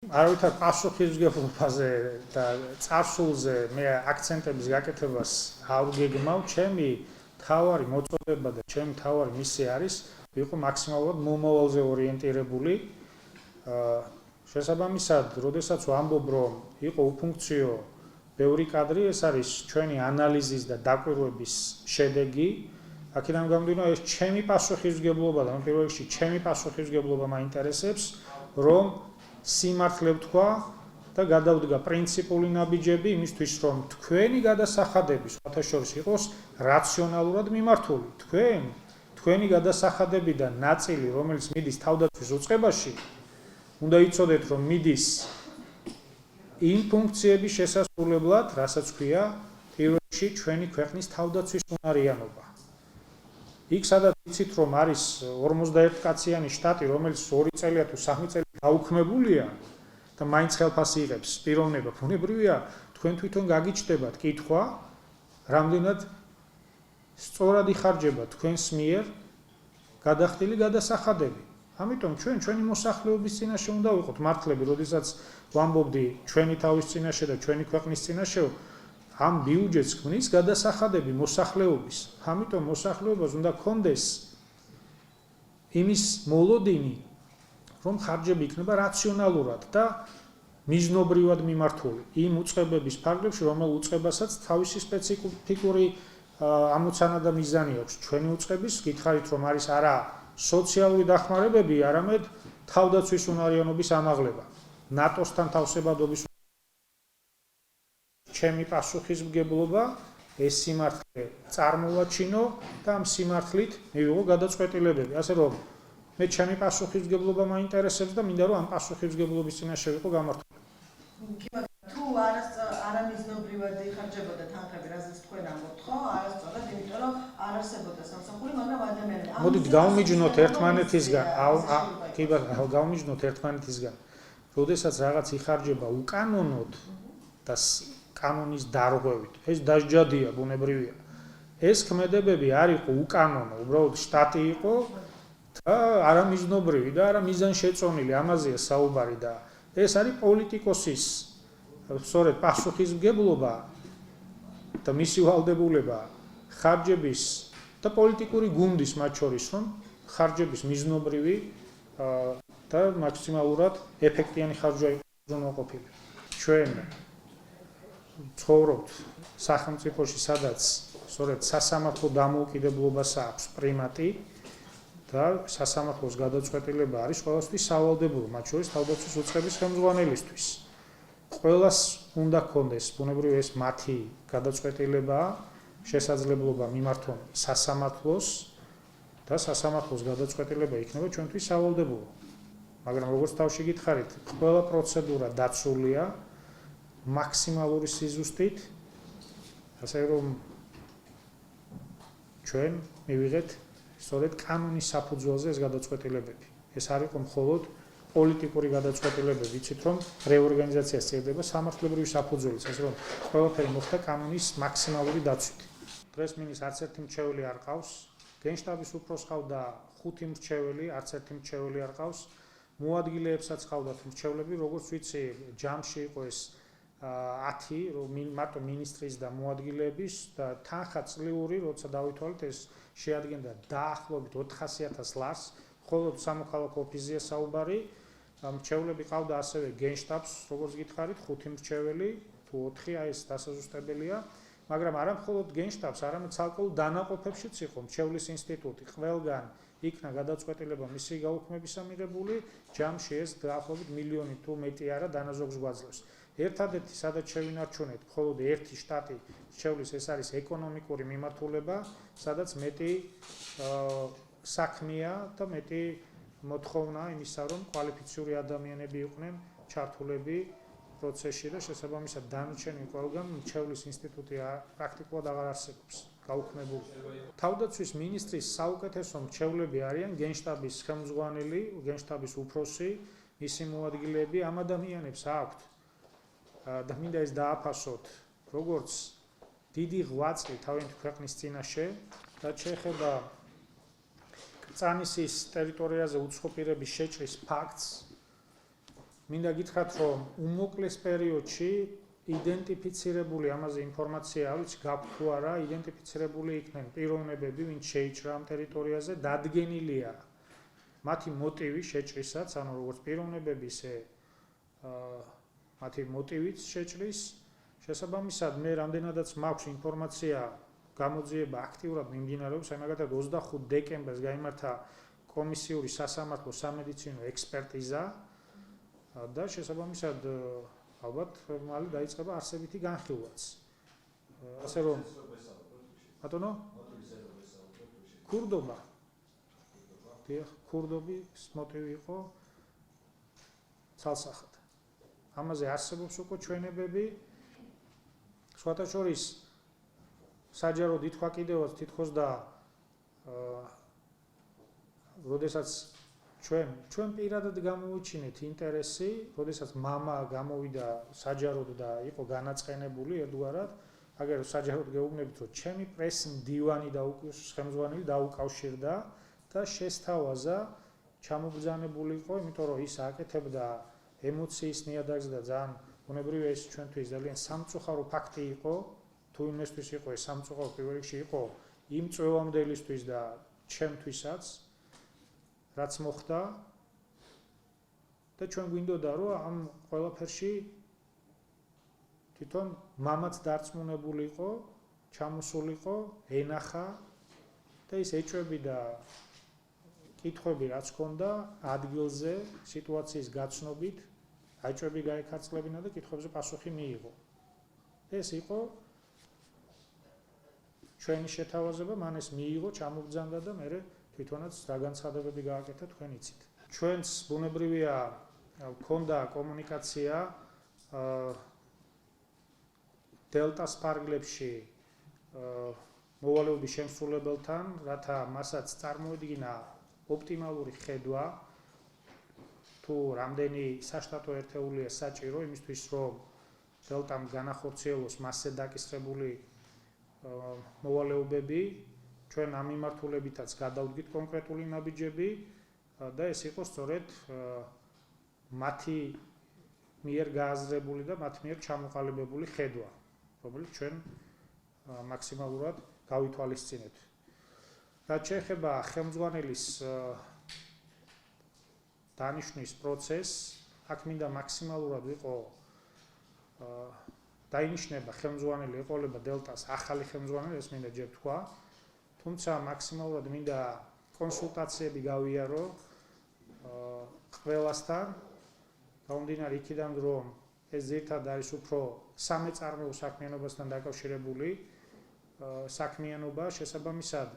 არავითარ პასუხისმგებლობაზე და წარსულზე მე აქცენტების გაკეთებას არ გეგმავ, ჩემი თავარი მოწოდება და ჩემი თავარი მისია არის ვიყო მაქსიმალურად მომავალზე ორიენტირებული. შესაბამისად, როდესაც ვამბობ, რომ იყო უფუნქციო ბევრი კადრი, ეს არის ჩვენი ანალიზის და დაკვირვების შედეგი. აქედან გამომდინარე, ეს ჩემი პასუხისმგებლობა და პირველ რიგში ჩემი პასუხისმგებლობა მაინტერესებს, რომ სიმართლე ვთქვა და გადავდგა პრინციპული ნაბიჯები იმისთვის, რომ თქვენი გადასახადები სხვათა შორის იყოს რაციონალურად მიმართული. თქვენი გადასახადებიდან ნაწილი, რომელიც მიდის თავდაცვის უწყებაში, უნდა იცოდეთ, რომ მიდის იმ ფუნქციების შესასრულებლად, რასაც ქვია პირველ რიგში ჩვენი ქვეყნის თავდაცვის უნარიანობა. იქ სადაც იცით, რომ არის 51 კაციანი შტატი, რომელიც 2 წელია თუ 3 წელი გაუქმებულია და მაინც ხელფასი იღებს პიროვნება, ბუნებრივია, თქვენ თვითონ გაგიჩნდებათ კითხვა, რამდენად სწორად იხარჯება თქვენს მიერ გადახდილი გადასახადები. ამიტომ ჩვენი მოსახლეობის წინაშე უნდა ვიყოთ მართლები, როდესაც ვამბობდი ჩვენი თავის წინაშე და ჩვენი ქვეყნის წინაშე, ამ ბიუჯეტს ქმნის გადასახადები მოსახლეობის. ამიტომ მოსახლეობას უნდა კონდეს იმის მოლოდინი, რომ ხარჯები იქნება რაციონალურად და მიზნობრივად მიმართული იმ უწყებების ფარგლებში, რომელ უწყებასაც თავისი სპეციფიკური ამოცანა და მიზანი აქვს. ჩვენი უწყების გითხარით, რომ არის არა სოციალური დახმარებები, არამედ თავდაცვის უნარიანობის ამაღლება. ნატოსთან თავსებადობის ჩემი პასუხისმგებლობა ეს სიმართლე წარმოვაჩინო და ამ სიმართლით მივიღო გადაწყვეტილებები. ასე რომ მე ჩემი პასუხისმგებლობა მაინტერესებს და მინდა რომ ამ პასუხისმგებლობის წინაშე ვიყო გამართული. თუ არამიზნობრივად იხარჯებოდა თანხები, რაზეც თქვენ ამბობთ, ხო? არასწორად, იმიტომ რომ არ არსებობდა სამსახური, მაგრამ ადამიანები. მოდით გავმიჯნოთ ერთმანეთისგან, გავმიჯნოთ ერთმანეთისგან. როდესაც რაღაც იხარჯება უკანონოდ და კანონის დარღვევით, ეს დასჯადია, ბუნებრივია. ეს ქმედებები არ იყო უკანონო, უბრალოდ შტატი იყო და არამიზნობრივი და არა მიზანშეწონილი, ამაზეა საუბარი და ეს არის პოლიტიკოსის სწორედ პასუხისმგებლობა და მისი ვალდებულება ხარჯების და პოლიტიკური გუნდის მათ შორის, რომ ხარჯების მიზნობრივი და მაქსიმალურად ეფექტიანი ხარჯვა უზრუნველყოფილი. ჩვენ ცხოვრობთ სახელმწიფოში, სადაც სწორედ სასამართლო დამოუკიდებლობას აქვს პრიმატი და სასამართლოს გადაწყვეტილება არის ყველასთვის სავალდებულო, მათ შორის თავდაცვის უწყების ხელმძღვანელისთვის. ყველას უნდა ქონდეს ბუნებრივია ეს მათი გადაწყვეტილება, შესაძლებლობა მიმართონ სასამართლოს და სასამართლოს გადაწყვეტილება იქნება ჩვენთვის სავალდებულო. მაგრამ როგორც თავში გითხარით, ყველა პროცედურა დაცულია მაქსიმალური სიზუსტით, ასე რომ ჩვენ მივიღეთ სწორედ კანონის საფუძველზე ეს გადაწყვეტილებები. ეს არ იყო მხოლოდ პოლიტიკური გადაწყვეტილებები, იცით რომ რეორგანიზაცია სჭირდება სამართლებრივი საფუძველის, ასე რომ ყველაფერი მოხდა კანონის მაქსიმალური დაცვით. დღეს მინის არც ერთი მრჩეველი არ ყავს, გენშტაბის უფროსს ყავდა 5 მრჩეველი, არც ერთი მრჩეველი არ ყავს, მოადგილეებსაც ყავდათ მრჩევლები, როგორც ვიცი, ჯამში იყო ეს 10, რომ მარტო მინისტრის და მოადგილეების და თანხაწლიური, როცა დავითვალეთ, ეს შეადგენდა დაახლოებით 400,000 ლარს, მხოლოდ სამოქალაქო ოფისზეა საუბარი. მრჩევლები ყავდა ასევე გენშტაბს, როგორც გითხარით, 5 მრჩეველი თუ 4, აი ეს დასაზუსტებელია, მაგრამ არა მხოლოდ გენშტაბს, არამედ ცალკეულ დანაყოფებშიც იყო მრჩევლის ინსტიტუტი. ყველგან იქნა გადაწყვეტილება მისი გაუქმებისა მიღებული, ჯამში ეს დაახლოებით მილიონი თუ მეტი არა დანაზოგს გვაძლევს. ერთადერთი სადაც შევინარჩუნეთ, მხოლოდ ერთი შტატი მრჩევლის, ეს არის ეკონომიკური მიმართულება, სადაც მეტი საქმეა და მეტი მოთხოვნა იმისა, რომ კვალიფიციური ადამიანები იყვნენ ჩართულები პროცესში და შესაბამისად დანარჩენი ყველგან მრჩევლის ინსტიტუტი პრაქტიკულად აღარ არსებობს, გაუქმებული. თავდაცვის მინისტრის საუკეთესო მრჩევლები არიან გენშტაბის ხელმძღვანელი, გენშტაბის უფროსი, მისი მოადგილეები, ამ ადამიანებს აქვთ და მინდა ეს დააფასოთ, როგორც დიდი ღვაწლი თავიანთი ქვეყნის წინაშე, რაც შეეხება კრწანისის ტერიტორიაზე უცხოპირების შეჭრის ფაქტს, მინდა გითხრათ, რომ უმოკლეს პერიოდში იდენტიფიცირებული ამაზე ინფორმაცია არის, გაქვთ თუ არა, იდენტიფიცირებული იქნენ პიროვნებები, ვინც შეიჭრა ამ ტერიტორიაზე, დადგენილია მათი მოტივი შეჭრისაც, ანუ როგორც პიროვნებები, ისე მათი მოტივიც შეჭრის. შესაბამისად, მე რამდენადაც მაქვს ინფორმაცია, გამოძიება აქტიურად მიმდინარეობს, მაგალითად 25 დეკემბერს გაიმართა კომისიური სასამართლო სამედიცინო ექსპერტიზა და შესაბამისად ალბათ მალე დაიწყება არსებითი განხილვაც. ასე რომ ბატონო ქურდობა ქურდობის მოტივი იყო ცალსახად. ამაზე არსებობს უკვე ჩვენებები. სხვათა შორის საჯაროდ ითქვა კიდევაც თითქოს და როდესაც ჩვენ პირადად გამოვიჩინეთ ინტერესი, როდესაც მამა გამოვიდა საჯაროდ და იყო განაწყენებული ერთგვარად, აგერ საჯაროდ გეუბნებით, რომ ჩემი პრეს-მდივანი და ხელმძღვანელი დაუკავშირდა და შესთავაზა ჩამობრძანებული იყო, იმიტომ რომ ის აკეთებდა ემოციის ნიადაგს და ძალიან ბუნებრივია ეს ჩვენთვის ძალიან სამწუხარო ფაქტი იყო, თუ იმისთვის იყო ეს სამწუხარო პირველ რიგში იყო იმ წვევამდელისთვის და ჩემთვისაც რაც მოხდა და ჩვენ გვინდოდა რომ ამ ყველაფერში თვითონ მამაც დარწმუნებული იყო, ჩამოსულიყო, ენახა და ის ეჭვები და კითხვები რაც ჰქონდა ადგილზე სიტუაციის გაცნობით აჭვები გაეკარწლებინა და კითხვებზე პასუხი მიიღო. ეს იყო ჩვენი შეთავაზება, მან ეს მიიღო, ჩამობრძანდა და მე თვითონაც რა განცხადებები გააკეთა თქვენ იცით. ჩვენს ბუნებრივია ჰქონდა კომუნიკაცია დელტას ფარგლებში მოვალეობის შემსრულებელთან, რათა მასაც წარმოედგინა ოპტიმალური ხედვა თუ რამდენი საშტატო ერთეულია საჭირო იმისთვის, რომ დელტამ განახორციელოს მასზე დაკისრებული მოვალეობები. ჩვენ ამ მიმართულებითაც გადავდგით კონკრეტული ნაბიჯები და ეს იყო სწორედ მათი მიერ გააზრებული და მათ მიერ ჩამოყალიბებული ხედვა, რომელიც ჩვენ მაქსიმალურად გავითვალისწინებთ. რაც შეეხება ხელმძღვანელის დანიშვნის პროცესს, აქ მინდა მაქსიმალურად ვიყო დაინიშნება ხელმძღვანელი ეყოლება დელტას ახალი ხელმძღვანელი, ეს მინდა ჯერ თქვა. თუმცა მაქსიმალურად მინდა კონსულტაციები გავიარო ყველასთან, გამომდინარე იქიდან, რომ ეს ძირითადად არის უფრო სამეწარმოო საქმიანობასთან დაკავშირებული საქმიანობა, შესაბამისად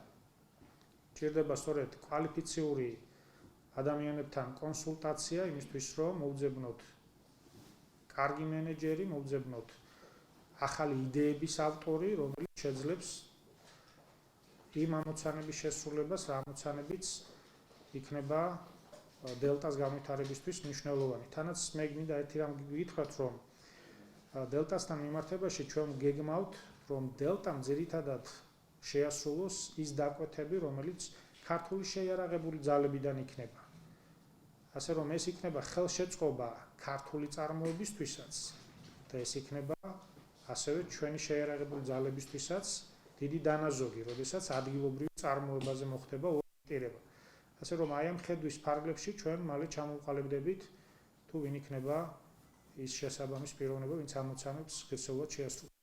ჭირდება სწორედ კვალიფიციური ადამიანებთან კონსულტაცია იმისთვის, რომ მოვძებნოთ კარგი მენეჯერი, მოვძებნოთ ახალი იდეების ავტორი, რომელიც შეძლებს იმ ამოცანების შესრულებას, რა ამოცანებიც იქნება დელტას განვითარებისთვის მნიშვნელოვანი. თანაც მე მინდა ერთი რამ გითხრათ, რომ დელტასთან მიმართებაში ჩვენ გეგმავთ, რომ დელტამ ძირითადად შეასრულოს ის დაკვეთები, რომელიც ქართული შეიარაღებული ძალებიდან იქნება. ასე რომ ეს იქნება ხელშეწყობა ქართული წარმოებისთვისაც და ეს იქნება ასევე ჩვენი შეიარაღებული ძალებისთვისაც დიდი დანაზოგი, როდესაც ადგილობრივ წარმოებაზე მოხდება ორიენტირება. ასე რომ აი ამ ხედვის ფარგლებში ჩვენ მალე ჩამოვყალიბდებით თუ ვინ იქნება ის შესაბამის პიროვნება, ვინც ამოცანებს ღირსეულად შეასრულებს.